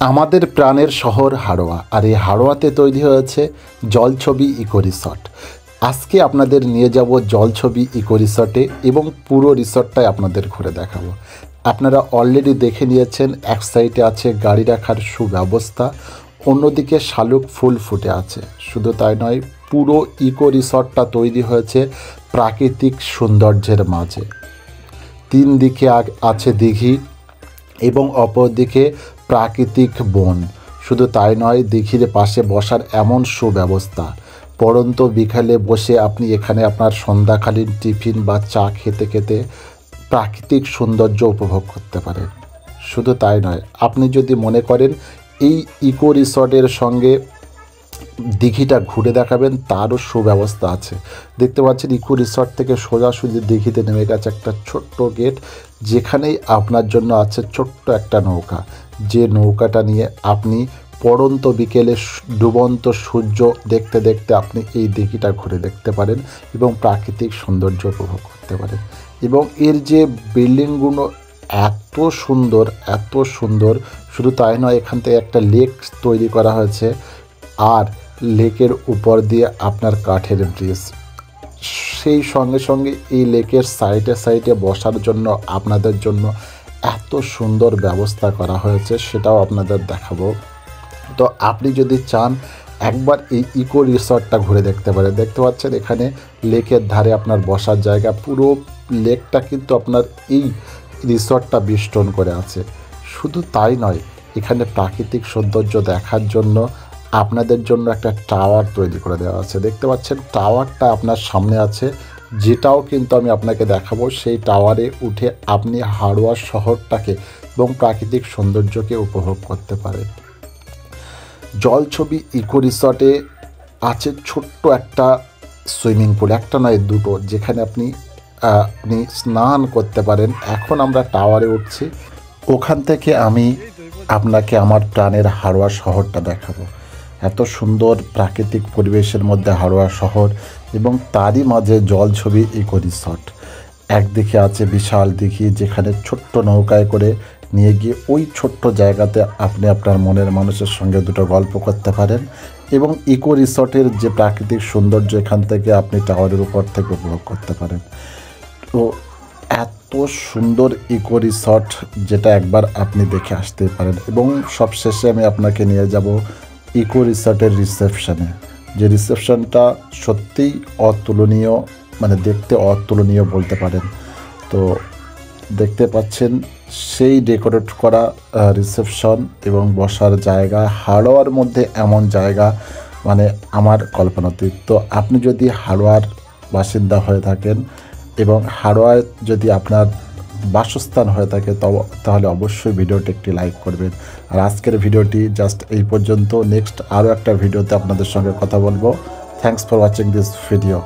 আমাদের প্রাণের শহর হাড়োয়া, আর এই হাড়োয়াতে তৈরি হয়েছে জলছবি ইকো রিসর্ট। আজকে আপনাদের নিয়ে যাব জলছবি ইকো রিসর্টে এবং পুরো রিসর্টটাই আপনাদের ঘুরে দেখাবো। আপনারা অলরেডি দেখে নিয়েছেন, এক সাইডে আছে গাড়ি রাখার সুব্যবস্থা, অন্যদিকে শালুক ফুল ফুটে আছে। শুধু তাই নয়, পুরো ইকো রিসর্টটা তৈরি হয়েছে প্রাকৃতিক সৌন্দর্যের মাঝে। তিন দিকে আছে দিঘি এবং অপরদিকে প্রাকৃতিক বন। শুধু তাই নয়, দিঘির পাশে বসার এমন সুব্যবস্থা, পড়ন্ত বিকালে বসে আপনি এখানে আপনার সন্ধ্যাকালীন টিফিন বা চা খেতে খেতে প্রাকৃতিক সৌন্দর্য উপভোগ করতে পারেন। শুধু তাই নয়, আপনি যদি মনে করেন এই ইকো রিসর্টের সঙ্গে দিঘিটা ঘুরে দেখাবেন, তারও সুব্যবস্থা আছে। দেখতে পাচ্ছেন ইকো রিসর্ট থেকে সোজাসুজি দিঘিতে নেমে গেছে একটা ছোট্ট গেট, যেখানেই আপনার জন্য আছে ছোট্ট একটা নৌকা। যে নৌকাটা নিয়ে আপনি পড়ন্ত বিকেলে ডুবন্ত সূর্য দেখতে দেখতে আপনি এই দিঘিটা ঘুরে দেখতে পারেন এবং প্রাকৃতিক সৌন্দর্য উপভোগ করতে পারেন। এবং এর যে বিল্ডিংগুলো এত সুন্দর, এত সুন্দর। শুধু তাই নয়, এখান থেকে একটা লেক তৈরি করা হয়েছে, আর লেকের উপর দিয়ে আপনার কাঠের ব্রিজ। সেই সঙ্গে সঙ্গে এই লেকের সাইডে সাইডে বসার জন্য আপনাদের জন্য এত সুন্দর ব্যবস্থা করা হয়েছে, সেটাও আপনাদের দেখাবো। তো আপনি যদি চান একবার এই ইকো রিসর্টটা ঘুরে দেখতে পারেন। দেখতে পাচ্ছেন এখানে লেকের ধারে আপনার বসার জায়গা, পুরো লেকটা কিন্তু আপনার এই রিসর্টটা বেষ্টন করে আছে। শুধু তাই নয়, এখানে প্রাকৃতিক সৌন্দর্য দেখার জন্য আপনাদের জন্য একটা টাওয়ার তৈরি করে দেওয়া আছে। দেখতে পাচ্ছেন টাওয়ারটা আপনার সামনে আছে, যেটাও কিন্তু আমি আপনাকে দেখাবো। সেই টাওয়ারে উঠে আপনি হাড়োয়া শহরটাকে এবং প্রাকৃতিক সৌন্দর্যকে উপভোগ করতে পারেন। জলছবি ইকো রিসর্টে আছে ছোট্ট একটা সুইমিং পুল, একটা নয় দুটো, যেখানে আপনি স্নান করতে পারেন। এখন আমরা টাওয়ারে উঠছি, ওখান থেকে আমি আপনাকে আমার প্রাণের হাড়োয়া শহরটা দেখাবো। এত সুন্দর প্রাকৃতিক পরিবেশের মধ্যে হাড়োয়া শহর, এবং তারই মাঝে জলছবি ইকো রিসর্ট। একদিকে আছে বিশাল দিঘি, যেখানে ছোট্ট নৌকায় করে নিয়ে গিয়ে ওই ছোট্ট জায়গাতে আপনি আপনার মনের মানুষের সঙ্গে দুটো গল্প করতে পারেন। এবং ইকো রিসর্টের যে প্রাকৃতিক সৌন্দর্য, এখান থেকে আপনি টাওয়ারের উপর থেকে উপভোগ করতে পারেন। তো এত সুন্দর ইকো রিসর্ট, যেটা একবার আপনি দেখে আসতে পারেন। এবং সবশেষে আমি আপনাকে নিয়ে যাব ইকো রিসর্টের রিসেপশনে, যে রিসেপশনটা সত্যিই অতুলনীয়, মানে দেখতে অতুলনীয় বলতে পারেন। তো দেখতে পাচ্ছেন সেই ডেকোরেট করা রিসেপশন এবং বসার জায়গা, হাড়োয়ার মধ্যে এমন জায়গা মানে আমার কল্পনাতীত। তো আপনি যদি হাড়োয়ার বাসিন্দা হয়ে থাকেন এবং হাড়োয়ায় যদি আপনার বাসস্থান হয়ে থাকে, তাহলে অবশ্যই ভিডিওটি একটি লাইক করবেন। আর আজকের ভিডিওটি জাস্ট এই পর্যন্ত। নেক্সট আরও একটা ভিডিওতে আপনাদের সঙ্গে কথা বলবো। Thanks for watching this video.